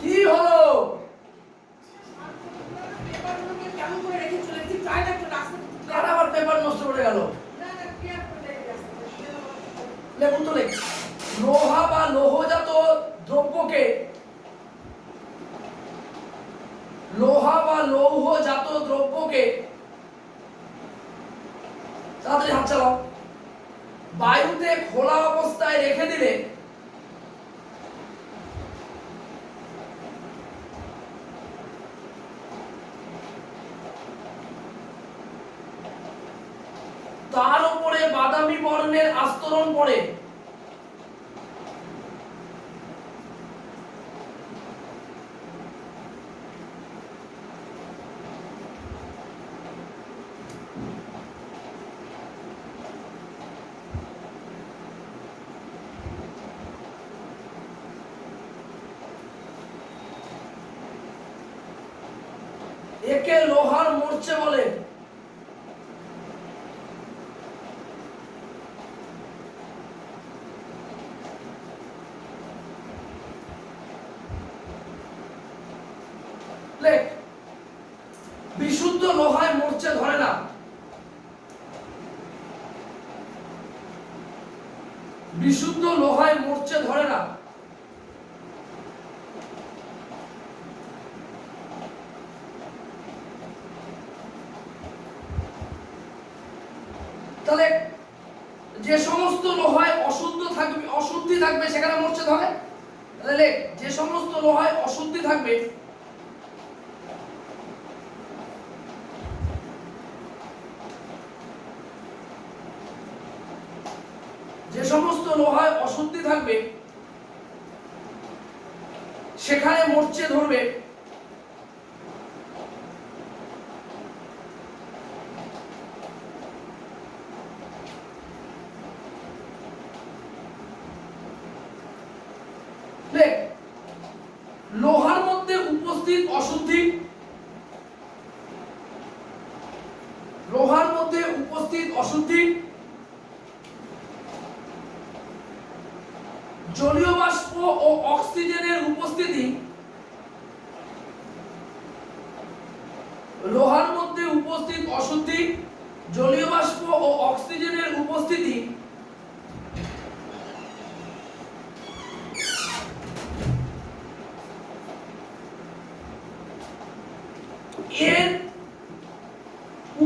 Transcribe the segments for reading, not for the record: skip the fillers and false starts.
কি হলো? কার আবার পেপার নষ্ট করে গেল? লেখুন তো লেখ। লোহা বা লৌহজাত দ্রব্যকে তাড়াতাড়ি হাত চালাও। বায়ুতে খোলা অবস্থায় রেখে দিলে তার উপরে বাদামি বর্ণের আস্তরণ পড়ে। একে লোহার মরচে বলে। বিশুদ্ধ লোহায় মরচে ধরে না। বিশুদ্ধ লোহায় মরচে ধরে না। তাহলে যে সমস্ত লোহায় অশুদ্ধি থাকবে সেখানে মরচে ধরে। তাহলে যে সমস্ত লোহায় অশুদ্ধি থাকবে সেখানে মরচে ধরবে। লোহার মধ্যে উপস্থিত অশুদ্ধি, জলীয় বাষ্প ও অক্সিজেনের উপস্থিতি। লোহার মধ্যে উপস্থিত অশুদ্ধি, জলীয় বাষ্প ও অক্সিজেনের উপস্থিতি এর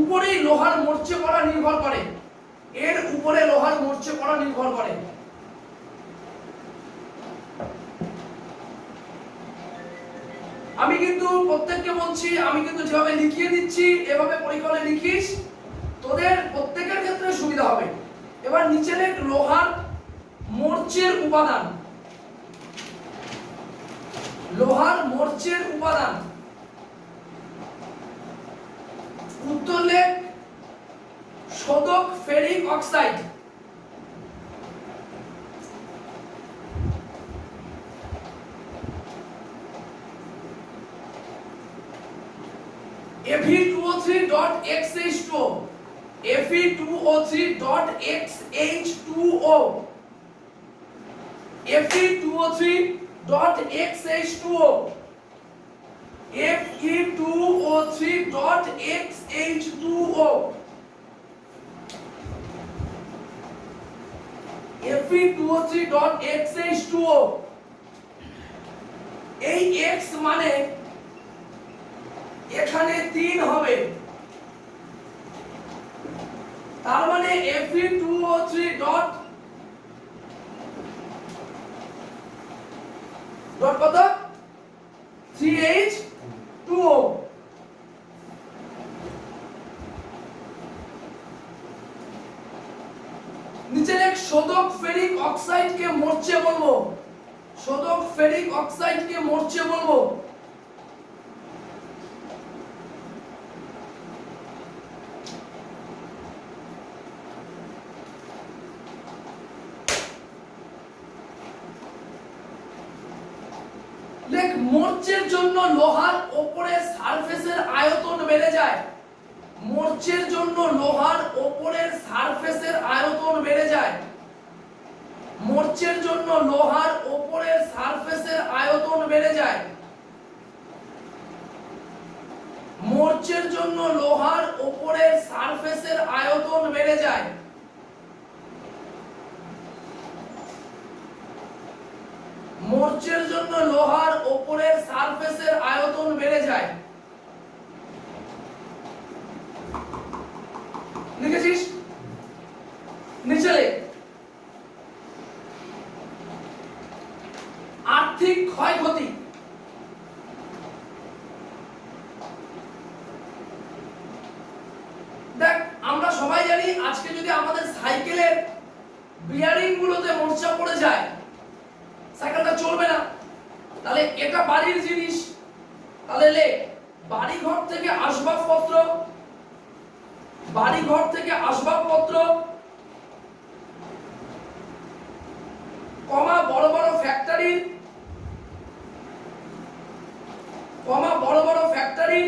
উপরেই লোহার মরচে পড়া নির্ভর করে। আমি কিন্তু প্রত্যেককে বলছি, আমি কিন্তু যেভাবে লিখিয়ে দিচ্ছি এভাবে পরীক্ষা হলে লিখিস, তোদের প্রত্যেকের ক্ষেত্রে সুবিধা হবে। এবার নিচে লেখ লোহার মরচের উপাদান। উত্তর লেখ শোধক ferric oxide. Fe2O3.XH2O Fe2O3.XH2O Fe2O3.XH2O Fe2O3.XH2O Fe2O3.XH2O এই X মানে এখানে 3 হবে, তার মানে Fe2O3 ডট কত 3H2O। নিচে লেখ শোধক ফেরিক অক্সাইডকে মরচে বলবো। মরচের জন্য লোহার উপরের সারফেসের আয়তন বেড়ে যায়। মরচের জন্য লোহার উপরের সারফেসের আয়তন বেড়ে যায়। মরচের জন্য লোহার উপরের সারফেসের আয়তন বেড়ে যায়। মোর্চের জন্য লোহার উপরের সারফেসের আয়তন বেড়ে যায়। মোর্চের জন্য লোহার উপরের সারফেসের আয়তন বেড়ে যায়। লিখেছিস? নিচে লেখ। আর্থিক ক্ষয়ক্ষতি। দেখ, আমরা সবাই জানি আজকে যদি আমাদের সাইকেলের বিয়ারিং গুলোতে মোর্চা পড়ে যায়, সাইকেলটা চলবে না। তাহলে এটা বাড়ির জিনিস, তাহলে লেখ বাড়ি ঘর থেকে আসবাবপত্র, বাড়ি ঘর থেকে আসবাবপত্র, কমা বড় বড় ফ্যাক্টরি, কমা বড় বড় ফ্যাক্টরি,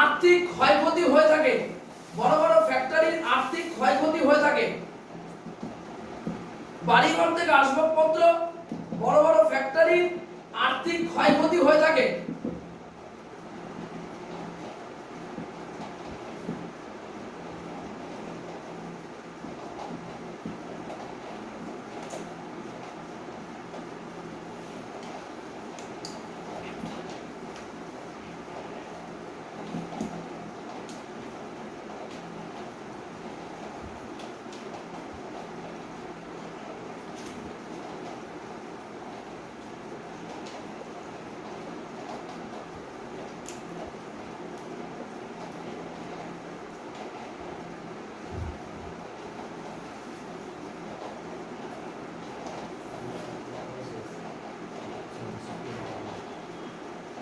আর্থিক ক্ষয়ক্ষতি হয়ে থাকে। বড় বড় ফ্যাক্টরির আর্থিক ক্ষয়ক্ষতি হয়ে থাকে। বাড়িঘর থেকে আসবাবপত্র, বড় বড় ফ্যাক্টরির আর্থিক ক্ষয়ক্ষতি হয়ে থাকে।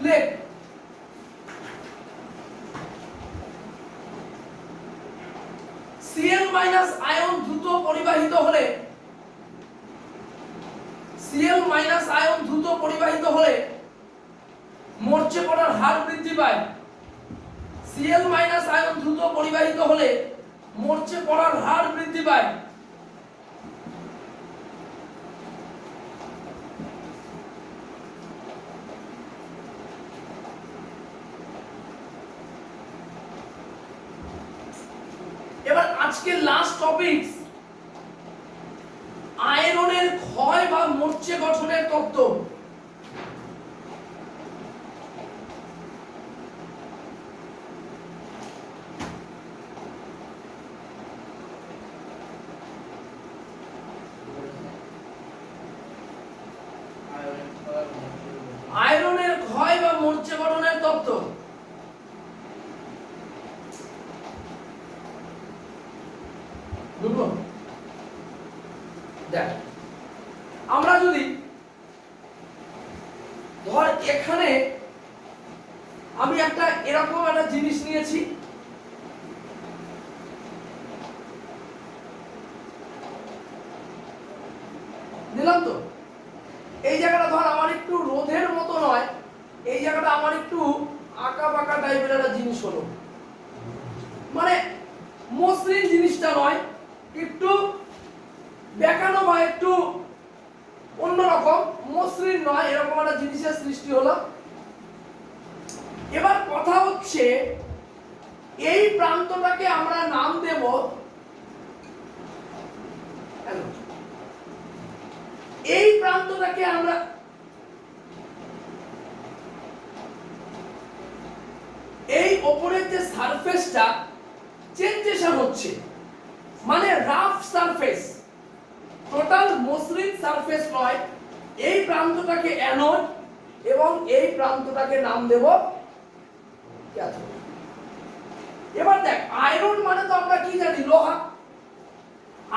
লেখ Cl মাইনাস আয়ন দ্রুত পরিবাহিত হলে, Cl মাইনাস আয়ন দ্রুত পরিবাহিত হলে মোর্চে পড়ার হার বৃদ্ধি পায়। Cl মাইনাস আয়ন দ্রুত পরিবাহিত হলে মোর্চে পড়ার হার বৃদ্ধি পায়। এবার আজকে লাস্ট টপিক, আয়রনের ক্ষয় বা মোর্চে গঠনের তত্ত্ব। আয়রনের ক্ষয় বা মোর্চে গঠনের তত্ত্ব। দেখ, আমরা যদি ধর এখানে আমি একটা এরকম একটা জিনিস নিয়েছি, নিলাম তো, এই জায়গাটা ধর আমার একটু রোধের মতো নয়, এই জায়গাটা আমার একটু আঁকা বাঁকা টাইপের একটা জিনিস হলো, মানে মসৃণ জিনিসটা নয়, একটু বেঁকানো বা একটু অন্যরকম, মসৃণ নয়, এরকম একটা জিনিসের সৃষ্টি হলো। এবার কথা হচ্ছে এই প্রান্তটাকে আমরা নাম দেব, এই প্রান্তটাকে আমরা এই উপরের যে সারফেসটা চেঞ্জেশন হচ্ছে, মানে রাফ সারফেস, টোটাল মসৃণ সারফেস নয়, এই প্রান্তটাকে অ্যানোড এবং এই প্রান্তটাকে নাম দেব ক্যাথোড। এবার দেখ, আয়রন মানে তো আমরা কি জানি, লোহা।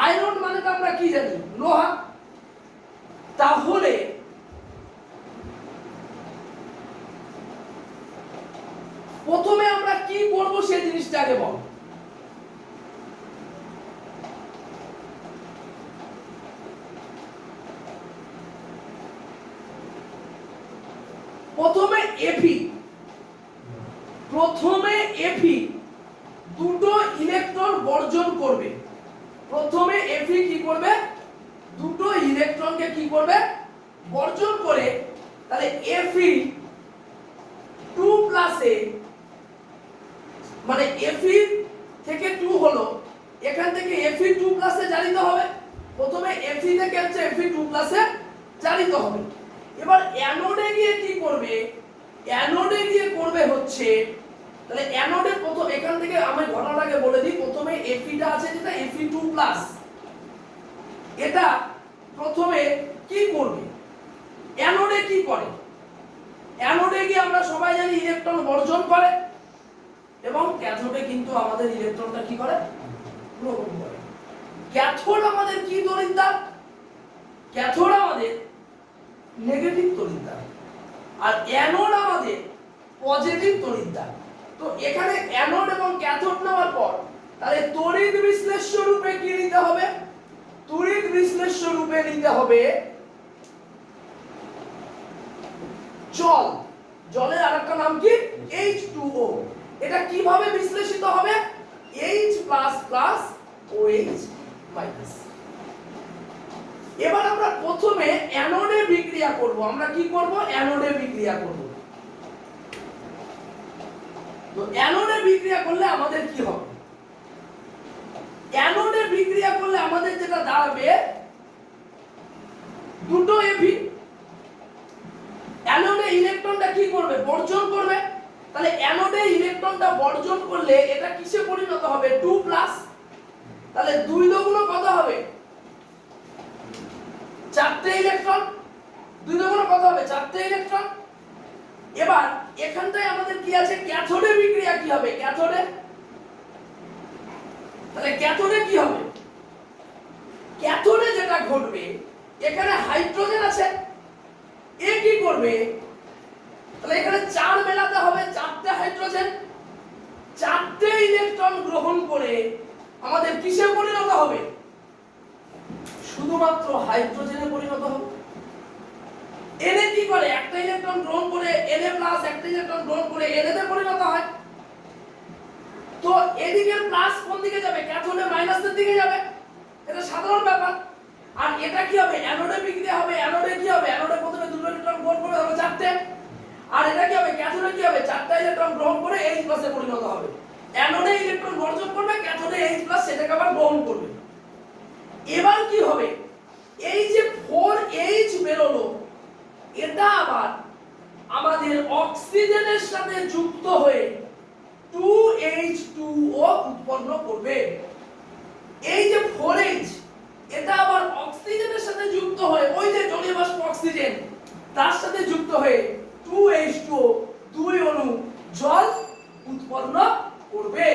আয়রন মানে তো আমরা কি জানি, লোহা। তাহলে প্রথমে আমরা কি করব সেই জিনিসটাকে বল। প্রথমে এফি, প্রথমে এফি দুটো ইলেকট্রন বর্জন করবে। প্রথমে এফি কি করবে, দুটো ইলেকট্রনকে কি করবে, বর্জন করে, তাহলে Fe2+A মানে Fe থেকে 2 হলো, এখান থেকে Fe2+A জারিত হবে। প্রথমে Fe থেকে হচ্ছে Fe2+A জারিত হবে। এবার অ্যানোডে গিয়ে কি করবে? অ্যানোডে গিয়ে করবে হচ্ছে, তাহলে অ্যানোডে প্রথম এখান থেকে আমি ঘটনাটাকে বলে দিই। প্রথমে Fe টা আছে যেটা Fe2+, এটা প্রথমে কি করবে? অ্যানোডে কি করে? অ্যানোডে গিয়ে আমরা সবাই জানি ইলেকট্রন বর্জন করে, এবং ক্যাথোডে কিন্তু আমাদের ইলেকট্রনটা কি করে? গ্রহণ করে। ক্যাথোড আমাদের কি তড়িৎদ্বার? ক্যাথোড আমাদের নেগেটিভ তড়িৎদ্বার, আর অ্যানোড আমাদের পজিটিভ তড়িৎদ্বার। তো এখানে অ্যানোড এবং ক্যাথোড নেওয়ার পর তাহলে তড়িৎ বিশ্লেষ্য রূপে কি নিতে হবে? তড়িৎ বিশ্লেষ্য রূপে নিতে হবে জল। জলের আরেকটা নাম কি? H2O। এটা কিভাবে বিশ্লেষিত হবে? H++OH-। এবার আমরা প্রথমে অ্যানোডে বিক্রিয়া করব। আমরা কি করব? অ্যানোডে বিক্রিয়া করব। তো অ্যানোডে বিক্রিয়া করলে আমাদের কি হবে? অ্যানোডে বিক্রিয়া করলে আমাদের যেটা দাঁড়াবে, দুটো Fe। অ্যানোডে ইলেকট্রনটা কি করবে? বর্জন করবে। তাহলে অ্যানোডে ইলেকট্রনটা বর্জন করলে এটা কিসে পরিণত হবে? 2+। তাহলে 2 দুগুণ কত হবে? 4টে ইলেকট্রন। 2 দুগুণ কত হবে? 4টে ইলেকট্রন। এবার এখানটায় আমাদের কি আছে? ক্যাথোডে বিক্রিয়া কি হবে? ক্যাথোডে, তাহলে ক্যাথোডে কি হবে? ক্যাথোডে যেটা ঘটবে, এখানে হাইড্রোজেন আছে, এ কি করবে? তাহলে এখানে 4 মেলাতে হবে, 4টে হাইড্রোজেন, 4টে ইলেকট্রন গ্রহণ করে আমাদের কিসে পরিণত হবে? শুধুমাত্র হাইড্রোজেনে পরিণত হবে। Na কি করে? একটা ইলেকট্রন গ্রহণ করে Na+, একটা ইলেকট্রন গ্রহণ করে Na তে পরিণত হয়। তো এদিকে প্লাস কোন দিকে যাবে? ক্যাথোডে মাইনাসের দিকে যাবে। এটা সাধারণ ব্যাপার। আর এটা কি হবে? অ্যানোডে বিক্রিয়া হবে। অ্যানোডে কি হবে? অ্যানোডে প্রথমে দুটো ইলেকট্রন গ্রহণ করবে, তারপর 4টে। আর এটা কি হবে? ক্যাথোডে কি হবে? 4টা ইলেকট্রন গ্রহণ করে H+ এ পরিণত হবে। অ্যানোডে ইলেকট্রন বর্জন করবে, ক্যাথোডে H+ সেটাকে আবার গ্রহণ করবে। এবার কি হবে? এই যে 4H বেরোলো, এটা আবার আমাদের অক্সিজেনের সাথে যুক্ত হয়ে 2H2O উৎপন্ন করবে। এই যে 4H, এটা আবার অক্সিজেনের সাথে যুক্ত হয়ে, ওই যে জলীয় বাষ্প অক্সিজেন, তার সাথে যুক্ত হয়ে 2H2O, 2 অণু জল উৎপন্ন করবে।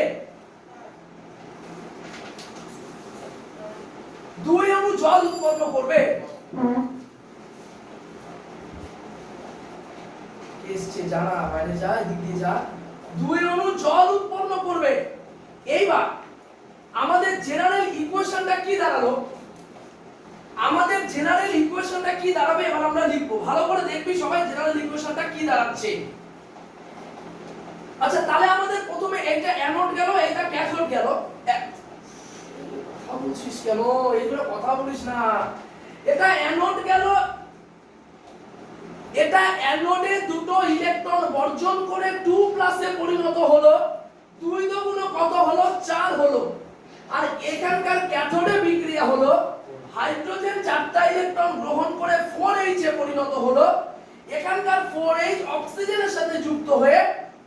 2 অণু জল উৎপন্ন করবে। এসছে যারা বাইরে যায়, দিকে যা, 2 অণু জল উৎপন্ন করবে। এইবার আমাদের জেনারেল ইকুয়েশনটা কি দাঁড়ালো? আমাদের জেনারেল ইকুয়েশনটা কি দাঁড়াবে এবার আমরা লিখবো। ভালো করে দেখবি সবাই জেনারেল ইকুয়েশনটা কি দাঁড়াচ্ছে। আচ্ছা, তাহলে আমাদের প্রথমে এইটা অ্যানোড গেল, এইটা ক্যাথোড গেল। কথা বলছিস কেন? এইগুলো কথা বলিস না। এটা অ্যানোড গেল, এটা অ্যানোডে দুটো ইলেকট্রন বর্জন করে 2+ এ পরিণত হলো। 2 দুগুণ কত হলো? 4 হলো। আর এখানকার ক্যাথোডে বিক্রিয়া হলো, হাইড্রোজেন 4টা ইলেকট্রন গ্রহণ করে 4H এ পরিণত হলো। এখানকার 4H অক্সিজেনের সাথে যুক্ত হয়ে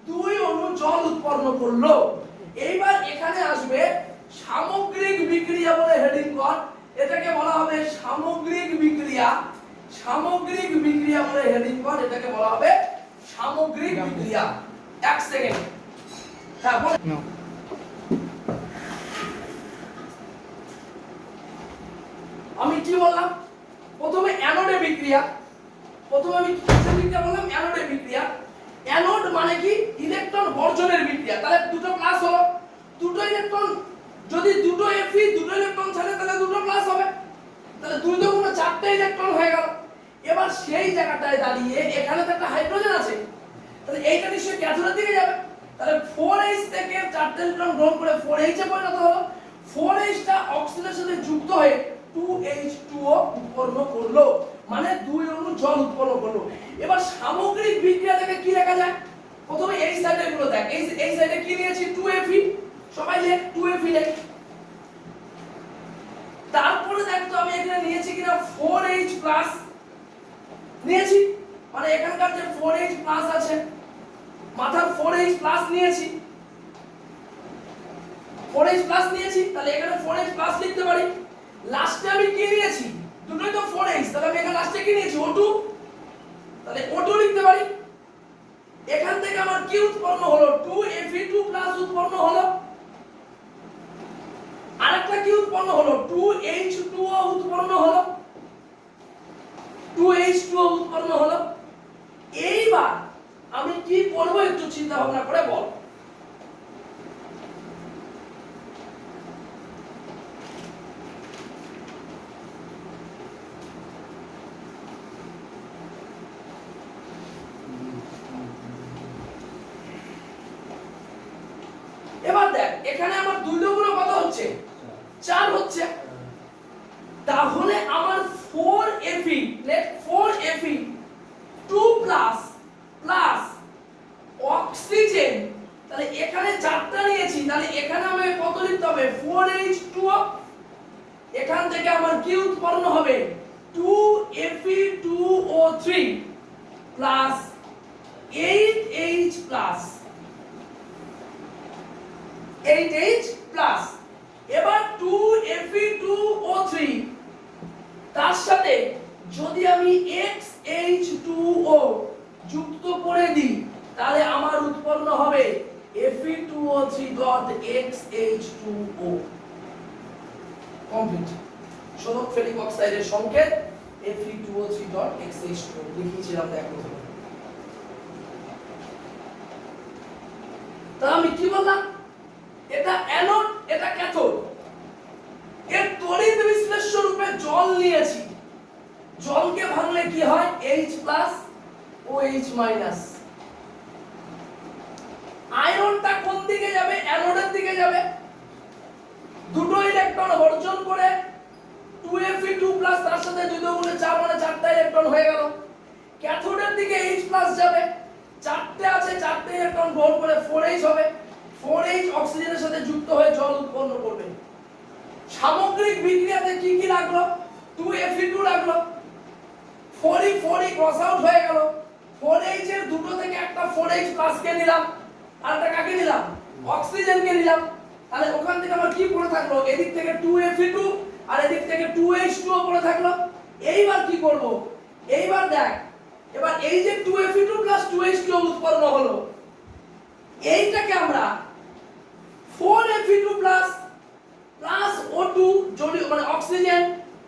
2 অণু জল উৎপন্ন করলো। এইবার এখানে আসবে সামগ্রিক বিক্রিয়া বলে হেডিং কর। এটাকে বলা হবে সামগ্রিক বিক্রিয়া। সামগ্রিক বিক্রিয়া বলে হেডিং কর, এটাকে বলা হবে সামগ্রিক বিক্রিয়া। 1 সেকেন্ড। হ্যাঁ বল। আমি কি বললাম? প্রথমে অ্যানোডে বিক্রিয়া। প্রথমে আমি কিসের বিক্রিয়া বললাম? অ্যানোডে বিক্রিয়া। অ্যানোড মানে কি? ইলেকট্রন বর্জনের বিক্রিয়া। তাহলে দুটো প্লাস হলো, দুটো ইলেকট্রন, যদি দুটো Fe দুটো ইলেকট্রন ছাড়ে তাহলে দুটো প্লাস হবে। তাহলে 2 দুগুণ 4টে ইলেকট্রন হয়ে গেল। এবার সেই জায়গাটায় দাঁড়িয়ে এখানে তো একটা হাইড্রোজেন আছে, তাহলে এইটা নিশ্চয়ই ক্যাথোডের দিকে যাবে। তাহলে 4H থেকে 4টে ইলেকট্রন গ্রহণ করে 4H এ পরিণত হলো। 4H টা অক্সিজেনের সাথে যুক্ত হয়ে 2H2O উৎপন্ন করলো। মানে 2 অণু জল উৎপন্ন করলো। এবার সামগ্রিক বিক্রিয়া থেকে কি লেখা যায়? প্রথমে এই সাইডে গুলো দেখ, এই সাইডে কি নিয়েছি 2Fe, সবাই লেখ 2Fe লেখ। তারপরে দেখ তো আমি এখানে নিয়েছি কিনা 4H প্লাস নিয়েছি, মানে এখানকার যে 4H প্লাস আছে মাথার 4H প্লাস নিয়েছি, 4H প্লাস নিয়েছি, তাহলে এখানে 4H প্লাস লিখতে পারি। লাস্টে আমি কি নিয়েছি? দুটোই তো 4H, তাহলে আমি এখানে লাস্টে কি নিয়েছি O2, তাহলে O2 লিখতে পারি। এখান থেকে আমার কি উৎপন্ন হলো? 2Fe2 প্লাস উৎপন্ন হলো, আরেকটা কি উৎপন্ন হলো? 2H2O উৎপন্ন হলো, 2H2O উৎপন্ন হলো। এইবার আমি কি করব একটু চিন্তা ভাবনা করে বল। এবার দেখ এখানে আমার 2 দুগুণ কত হচ্ছে? 4 হচ্ছে। তাহলে আমার 4Fe, late 4Fe 2 plus plus oxygen, তাহলে এখানে 4টা নিয়েছি, তাহলে এখানে আমাকে কত লিখতে হবে? 4H2O। এখান থেকে আমার কি উৎপন্ন হবে? 2Fe2O3 plus 8H plus 8H plus. এবার 2Fe2O3 তার সাথে যদি আমি XH2O যুক্ত করে দিই তাহলে আমার উৎপন্ন হবে Fe2O3.XH2O। কমপ্লিট। শোধক ফেরিক অক্সাইডের সংকেত Fe2O3.XH2O লিখেছিলাম দেখো। তাহলে আমি কি বললাম? এটা অ্যানোড, এটা ক্যাথোড। এর তড়িৎ বিশ্লেষ্য রূপে জল নিয়েছি। জলকে ভাঙলে কি হয়? H plus OH minus. আয়রনটা কোন দিকে যাবে? অ্যানোডের দিকে যাবে। দুটো ইলেকট্রন বর্জন করে 2Fe2 প্লাস তার সাথে 2 গুণে 4 মানে 4টা ইলেকট্রন হয়ে গেল। ক্যাথোডের দিকে H প্লাস যাবে, 4টে আছে, 4টে ইলেকট্রন গ্রহণ করে 4H হবে। 4H অক্সিজেনের সাথে যুক্ত হয়ে জল উৎপন্ন করবে। সামগ্রিক বিক্রিয়াতে কি কি লাগলো? 2Fe2 লাগলো, 4E ক্রস আউট হয়ে গেল। 4H এর দুটো থেকে একটা 4H প্লাস কে নিলাম, আর একটা কাকে নিলাম? অক্সিজেনকে নিলাম। তাহলে ওখান থেকে আমার কি পড়ে থাকলো? এদিক থেকে 2Fe2 আর এদিক থেকে 2H2O পড়ে থাকলো। এইবার কি করব? এইবার দেখ, এবার এই যে 2Fe2 প্লাস 2H2O উৎপন্ন হলো, এইটাকে আমরা 4Fe2 প্লাস প্লাস O2 জলীয় মানে অক্সিজেন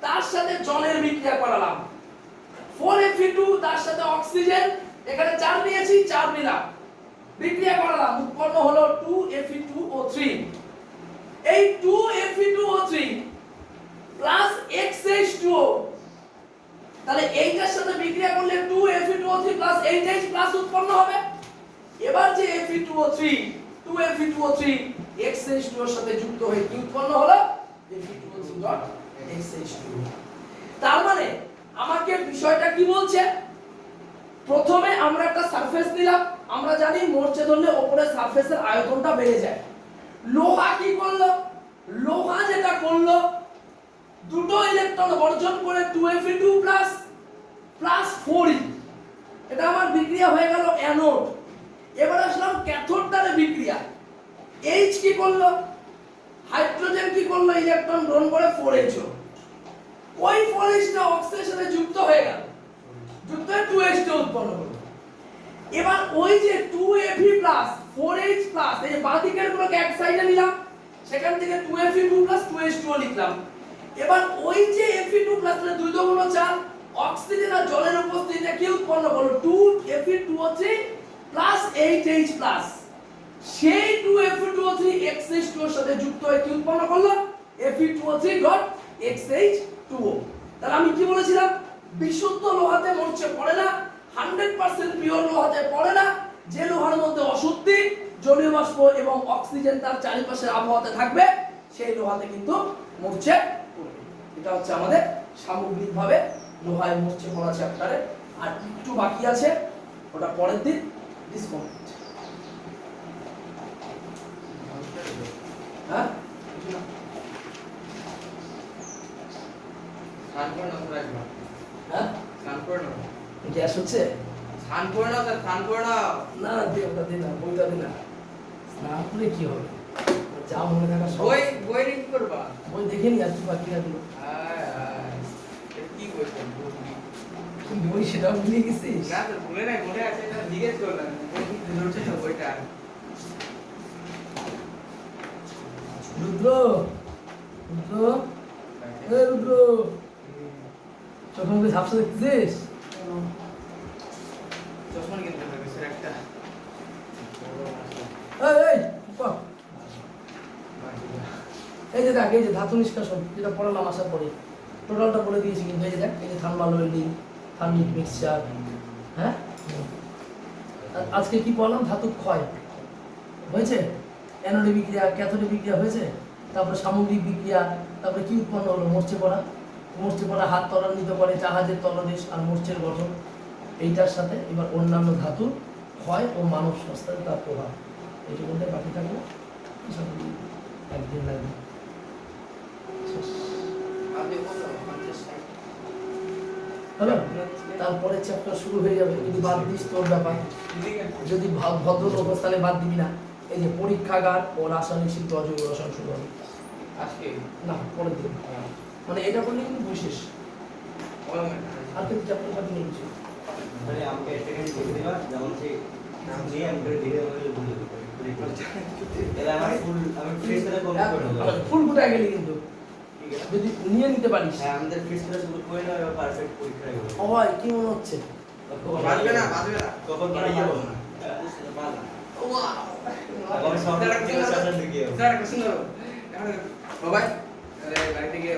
তার সাথে জলের বিক্রিয়া করালাম। 4Fe2 তার সাথে অক্সিজেন, এখানে 4 নিয়েছি, 4 নিলাম, বিক্রিয়া করালাম, উৎপন্ন হলো 2Fe2O3। এই 2Fe2O3 প্লাস XH2O, তাহলে এইটার সাথে বিক্রিয়া করলে 2Fe2O3 প্লাস 8H প্লাস উৎপন্ন হবে। এবার যে Fe2O3 2Fe2O3 XH2O এর সাথে যুক্ত হয়ে কি উৎপন্ন হলো? Fe2O3.XH2O। তার মানে আমাকে বিষয়টা কি বলছে? প্রথমে আমরা একটা সারফেস নিলাম, আমরা জানি মরচে ধরলে উপরের সারফেসের আয়তনটা বেড়ে যায়। লোহা কি করলো? লোহা যেটা করলো, দুটো ইলেকট্রন বর্জন করে 2Fe2 প্লাস প্লাস 4E, এটা আমার বিক্রিয়া হয়ে গেল অ্যানোড। এবার আসলাম ক্যাথোডটারে বিক্রিয়া। H কি করলো? হাইড্রোজেন কি করলো? ইলেকট্রন গ্রহণ করে 4H, ওই 4Hটা অক্সিজেনের সাথে যুক্ত হয়ে গেল, যুক্ত হয়ে 2H2 উৎপন্ন করলো। এবার ওই যে 2Fe প্লাস 4H প্লাস এই বাঁ দিকের গুলোকে এক সাইডে নিলাম, সেখান থেকে 2Fe2 প্লাস 2H2O লিখলাম। এবার ওই যে Fe2 প্লাস 2 গুণ 4 অক্সিজেন আর জলের উপস্থিতিতে কি উৎপন্ন করলো? 2Fe2O3 প্লাস 8H প্লাস, সেই 2Fe2O3 XH2O এর সাথে যুক্ত হয়ে কি উৎপন্ন করলো? Fe2O3.XH2O। তাহলে আমি কি বলেছিলাম? বিশুদ্ধ লোহাতে মরচে পড়ে না, 100% পিওর লোহাতে পড়ে না। যে লোহার মধ্যে অশুদ্ধি, জলীয় বাষ্প এবং অক্সিজেন তার চারিপাশের আবহাওয়াতে থাকবে, সেই লোহাতে কিন্তু মরচে পড়বে। এটা হচ্ছে আমাদের সামগ্রিকভাবে লোহায় মরচে পড়া চ্যাপ্টারে, আর একটু বাকি আছে, ওটা পরের দিন ডিসকমপ্লিট। হ্যাঁ হ্যাঁ গ্যাস হচ্ছে না, দে ওটা দে না, বইটা দে না, স্নান করে কি হবে, যা মনে থাকা সব বই দেখে নি আর কি বাকি রাখলো বই, সেটা ভুলে গেছিস? রুদ্র, রুদ্র, এ রুদ্র, চোখের মধ্যে ঝাপসা দেখতেছিস? এই বাহ, এই যে দেখ, এই যে ধাতু নিষ্কাশন যেটা পড়ালাম আসার পরে টোটালটা বলে দিয়েছি, কিন্তু এই যে দেখ, এই যে থার্মাল ওয়েল্ডিং, থার্মিক মিক্সচার, হ্যাঁ আজকে কি পড়ালাম, ধাতু ক্ষয় হয়েছে, অ্যানোডে বিক্রিয়া, ক্যাথোডে বিক্রিয়া হয়েছে, তারপরে সামগ্রিক বিক্রিয়া, তারপরে কি উৎপন্ন হলো, মরচে পড়া, মরচে পড়া হাত ত্বরান্বিত করে জাহাজের তলদেশ আর মরচের গঠন, এইটার সাথে এবার অন্যান্য ধাতু ক্ষয় ও মানব সস্তায় তার প্রভাব, এইটা বলতে বাকি থাকলো একদিন লাগবে। হলো, তারপরে চ্যাপ্টার শুরু হয়ে যাবে, যদি বাদ দিস তোর ব্যাপার, যদি ভদ্র অবস্থানে বাদ দিবি না। এই যে পরীক্ষাগার ও রাসায়নিক শিল্প অজৈব রসায়ন শুরু হবে আজকে না, পরের দিন, মানে এটা করলে কিন্তু বিশেষ আর কিন্তু চ্যাপ্টার বাকি নেই কিছু, মানে আমাকে সেকেন্ড করে দিবা, যেমন যে নাম দিয়ে আমি করে ধীরে ধীরে বলে দেব, তাহলে আমার আমি ফ্রেশ করে কম করে দেব, ফুল ফুটায় গেলি কিন্তু যদি নিয়ে নিতে পারিস। হ্যাঁ, আমাদের ফ্রেশ করে শুরু করে নাও, এবার পারফেক্ট পরীক্ষা হবে। ওই কি মনে হচ্ছে, বাজবে না কখন বাড়ি যাব না, ওয়াও এখন সব কিছু শাসন দিকে স্যার একটা প্রশ্ন, এখন বাবা বাড়িতে গিয়ে